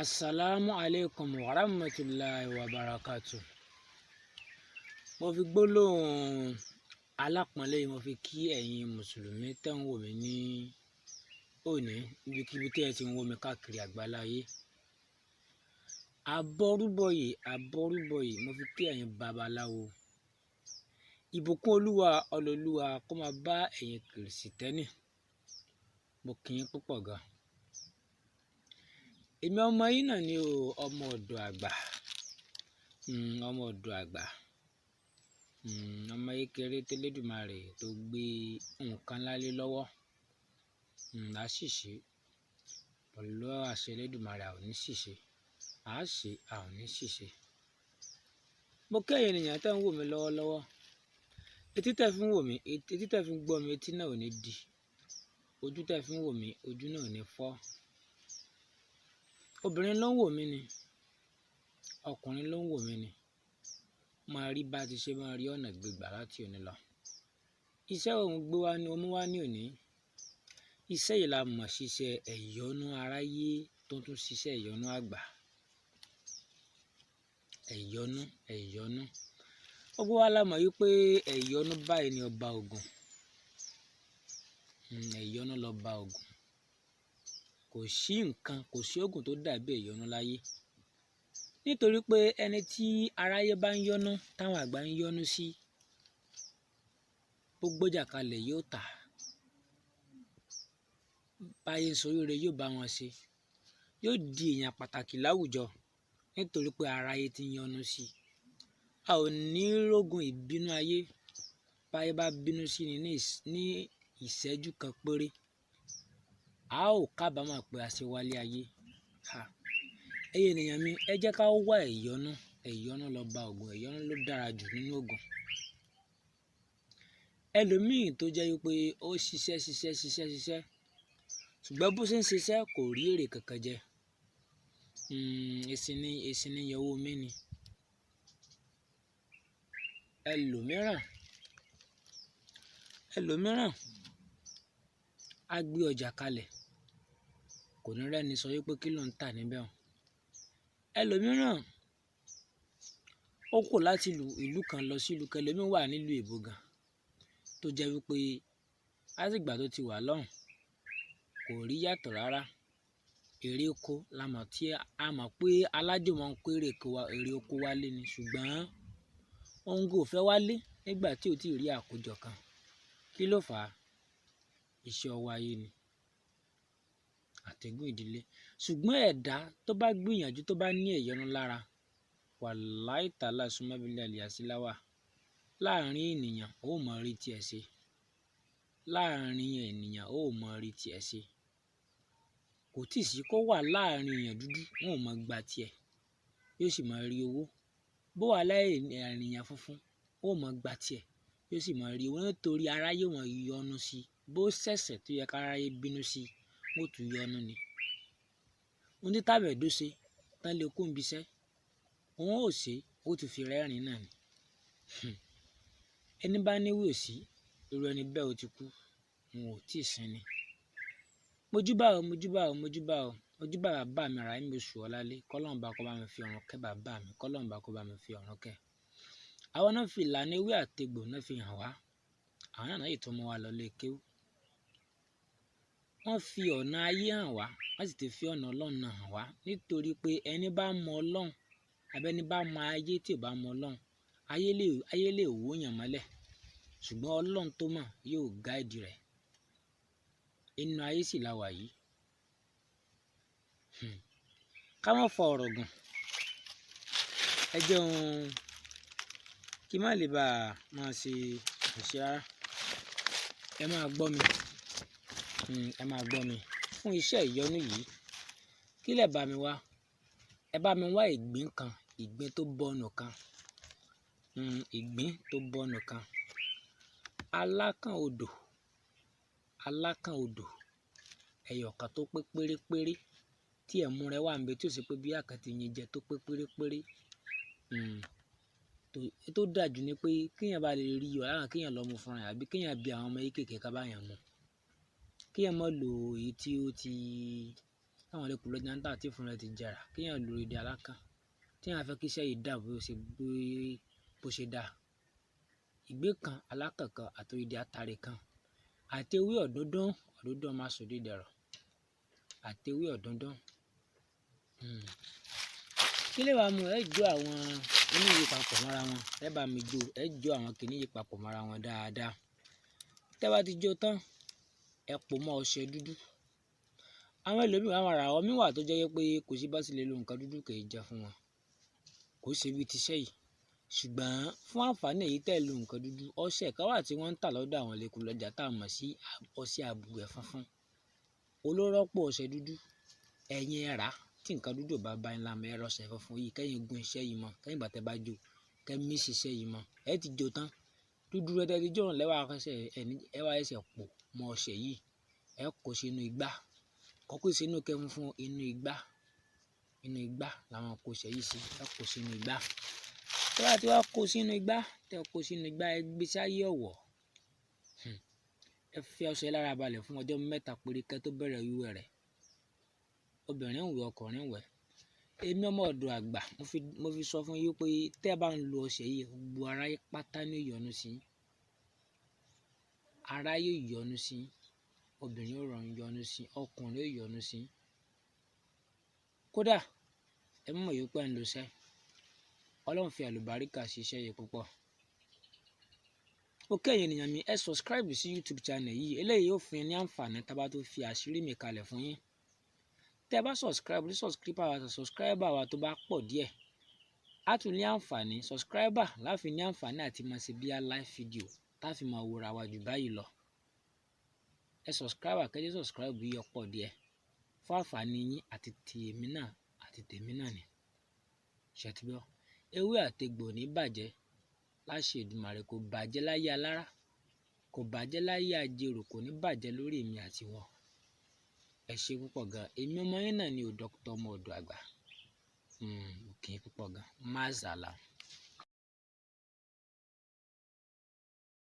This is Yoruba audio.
Assalamu alaikum wa rahmatullahi wa barakatuh. Mo fi gbólóhùn alápọ̀nlé mo fi kí ẹ̀yin mùsùlùmí tẹ́ ń wò mí ní òní níbikíbi tí ẹ ti ń wò mí káàkiri àgbáláyé. Àbọ̀rúbọyè mo fi kí ẹ̀yin babaláwo. Ìbùkún Olúwa ọlọ́lúwa kó máa bá ẹ̀yin kìrìsìtẹ́nì. Mo kí yín púpọ̀ gan. Èmi ọmọ yín náà ni o, ọmọ ọ̀dọ̀ àgbà. Ọmọ ọ̀dọ̀ àgbà. Ọmọ kékeré tẹ́lẹ̀dùmarè tó gbé nǹkan lálé lọ́wọ́. Àṣìṣe pẹ̀lú àṣẹ Elédùmarè a ò ní ṣìṣe. A ò ní ṣìṣe. Mo kí ẹ̀yin ènìyàn tẹ́ ń wò mí lọ́wọ́lọ́wọ́. Etí tẹ́ fi ń wò mí, etí tẹ́ fi ń gbọ́ mi, etí náà ò ní di. Ojú tẹ́ fi ń wò mí, ojú náà ò ní fọ́. Obìnrin ló ń wò mí ni, ọkùnrin ló ń wò mí ni. Máa rí bá ti ṣe máa rí ọ̀nà gbégbà láti òní lọ. Iṣẹ́ òun gbé wá ní omú wá ní òní. Iṣẹ́ yìí la mọ̀ ṣiṣẹ́ ẹ̀yọ́nú aráyé tó tún ṣiṣẹ́ ẹ̀yọ́nú àgbà. Ẹ̀yọ́nú. Gbogbo wa la mọ̀ wípé ẹ̀yọ́nú báyìí ni ọba Ògùn. Ẹ̀yọ́nú lọba Ògùn. Kò sí ògùn tó dàbí ẹ̀yọ́nú láyé. Nítorí pé ẹni tí aráyé bá ń yọ́nú, táwọn àgbà ń yọ́nú sí, ó gbọ́jà kalẹ̀ yóò tà. Báyé ń soríire yóò bá wọn ṣe. Yóò di èèyàn pàtàkì láwùjọ nítorí pé aráyé ti ń yọ́nú sí. A ò ní rógun ìbínú ayé. Báyé bá bínú sí ni ní ìṣẹ́jú kan péré, a ó kábàámọ̀ pé a ṣe wálé ayé. Ẹ̀yin ènìyàn mi, ẹ jẹ́ ká wá ẹ̀yọ́nú. Ẹ̀yọ́nú lọba Ògùn. Ẹ̀yọ́nú ló dára jù nínú ògùn. Ẹlòmíì tó jẹ́ wípé ó ṣiṣẹ́ ṣùgbọ́n bó ṣe ń ṣiṣẹ́ kò rí èrè kankan jẹ. Èsì ni yẹ̀wò mí ni. Ẹlòmíràn á gbé ọjà kalẹ̀, kò ní rẹ́ni sọ wípé kí ló ń tà níbẹ̀. Ẹlòmíràn ó kò láti ìlú kan lọ sí ìlú kan. Ẹlòmíràn wà nílùú èbó gan tó jẹ́ wípé látìgbà tó ti wà lọ́hùn kò rí yàtọ̀ rárá. Èrè oko la mọ̀ tí a mọ̀ pé alájò máa ń kó èrè oko wálé ni, ṣùgbọ́n òun kò fẹ́ wálé nígbà tí ò tí ì rí àkójọ kan. Kí ló fà á? Iṣẹ́ ọwọ́ ayé ni, àtẹ̀gùn ìdílé. Ṣùgbọ́n ẹ̀dá tó bá gbìyànjú tó bá ní ẹ̀yọ́nú lára, wàláì tàálà súnmọ́bílẹ̀ àlìyásíláwà, láàrin ènìyàn ó mọ rí tiẹ̀ ṣe. Kò tí ì sí kó wà láàrin èèyàn dúdú, wọn ò mọ gba tiẹ̀, yóò sì máa rí owó. Bó wà láàrin èèyàn funfun, wọn ò mọ gba tiẹ̀, yóò sì máa rí owó. Nítorí aráyé wọn yọ́nú sí. Bó ṣẹ̀ṣẹ̀ tó yẹ ká aráyé bínú sí, wọ́n tún yọ́nú ni. Ohun tí tàbẹ̀dó ṣe tán lè kó ibi iṣẹ́, wọn ò ṣe, ó tún fi rẹ́rìn náà ni. Ẹni bá níwò sí, irú ẹni bẹ́ẹ̀ ó ti kú, wọn ò tí ì sin ni. Mojúbà bàbá mi Àràyè mi oṣù ọ̀lálé. Kọ́lọ́run bá kó bá mi fi ọ̀run kẹ́ bàbá mi. Kọ́lọ́run bá kó bá mi fi ọ̀run kẹ́. Àwọn náà fi ìlànà ewé àtegbò náà fi hàn wá. Àwọn náà yìí tó mú wa lọ lé kéwú. Wọ́n fi ọ̀nà ayé hàn wá, wọ́n sì ti fi ọ̀nà Ọlọ́run náà hàn wá. Nítorí pé ẹni bá mọ Ọlọ́run àbẹ́ni bá mọ ayé tí ò bá mọ Ọlọ́run, ayé lè wó yàn mọ́lẹ̀. Ṣùgbọ́n Ọlọ́run tó mọ̀ yóò gáìdì rẹ̀. Inú ayé sì la wà yìí. Ká má fọ ọ̀rọ̀ gùn. Ẹ jẹun kí má lè bá máa ṣe àṣẹ rárá. Ẹ máa gbọ́ mi. Fún iṣẹ́ ìyọ́nú yìí, kí lẹ bá mi wá? Ẹ bá mi wá ìgbín kan, ìgbín tó bọ́nù kan. Alákàn odò. Ẹyọ̀kan tó pé pérépéré. Tí ẹ̀mú rẹ̀ wà níbẹ̀ tí ó sì pé bí àkàtì yín jẹ tó pé pérépéré. Tó dájú ni pé kéèyàn bá lè rí iyọ̀ lára kéèyàn lọ mú fúnra rẹ̀, àbí kéèyàn bí àwọn ọmọ kéékèèké ká bá yàn mú. Kéèyàn má lo èyí tí ó ti táwọn lẹ́kùn lọ́jà ń tà tí fún rẹ ti jẹrà kéèyàn lo ìdí alákàn téèyàn fẹ́ kí iṣẹ́ yìí dà bó ṣe dà. Ìgbé kan alákàn kan àti ìdí atare kan àti ewé ọ̀dúndún máa sòdí dẹ̀rọ̀ àti ewé ọ̀dúndún. Kí lè wá mú ẹ jó àwọn oníyìí papọ̀ mọ́ra wọn, ẹ bá mi jó ẹ jó àwọn kìíní yìí papọ̀ mọ́ra wọn dáadáa. Tẹ́ bá ti jó tán ẹ pò mọ́ ọṣẹ dúdú. Àwọn ẹlòmíràn àwọn ará ọmí wà tó jẹ́ pé kò sí bá sì lè lo nǹkan dúdú kì í jẹ fún wọn, kò ṣe bí tiṣẹ́ yìí. Ṣùgbọ́n fún àǹfààní èyí tẹ́ lo nǹkan dúdú, ọṣẹ kan wà tí wọ́n ń tà lọ́dọ̀ àwọn lẹ́kùn lọ́jà tá a mọ̀ sí ọṣẹ àbùwẹ̀ funfun. Olórọ́pò ọṣẹ dúdú ẹ̀yin ẹ rà tí nǹkan dúdú bá bá ńlá mọ́ ẹ rọ ọṣẹ funfun yìí kẹ́yìn gun iṣẹ́ yìí mọ́ kẹ́yìn bàtẹ́ bá jó kẹ́ mí ṣiṣẹ́ yìí mọ́ ẹ ti jó tán dúdú rẹ tẹ́ ti jó lẹ́wà ẹ wá ẹsẹ̀ pò mọ́ ọṣẹ yìí ẹ kó sínú igbá kọ́kọ́ sínú kẹ́ funfun inú igbá làwọn kó ṣẹ yìí sí ẹ kó sínú igbá. Tẹ́ bá ti wá kó sínú igbá ẹ gbé sáyé ọ̀wọ̀. Ẹ fi ọṣẹ lára balẹ̀ fún ọjọ́ 3 péré kẹ́ tó bẹ̀rẹ̀ wíwẹ̀ rẹ̀. Obìnrin ń wẹ̀ ọkùnrin ń wẹ̀. Èmi ọmọ ọ̀dọ̀ àgbà mo fi sọ fún yín pé tẹ́ bá ń lo ọṣẹ yìí gbogbo aráyé pátá ní ìyọnu sí. Aráyé ìyọnu sí, obìnrin ó rọrùn yọnu sí, ọkùnrin ó yọnu sí. Kódà ẹ mọ̀ yìí pé ń lo iṣẹ́. Ọlọ́run fi àlùbáríkà ṣiṣẹ́ yìí púpọ̀. Ó kẹ́yìn ènìyàn mi ẹ subscribe sí YouTube channel yìí eléyìí yóò fún yín ní àǹfààní tá bá tó fi àṣírí mi kalẹ̀ fún yín. Tẹ́ bá subscriber wa tó bá pọ̀ díẹ̀ á tún ní àǹfààní subscriber láfi ní àǹfààní àti máa ṣe bí i live video táfi máa wòra wa jù báyìí lọ. Ẹ kẹ́jẹ́ subscribe yìí ọ̀pọ̀ díẹ̀ fún àǹfààní yín àti tèmi náà ni. Ṣètìgbọ́ ewé àtegbò ní bàjẹ́ láṣẹ Èdùmàrè kò bàjẹ́ láyé alára kò bàjẹ́ láyé ajérò kò ní bàjẹ́ lórí èmi àti wọn. Ẹ ṣe púpọ̀ gan. Èmi ọmọ yín náà ni Dr. ọmọ ọ̀dọ̀ àgbà. Òkè púpọ̀ gan. Mazala.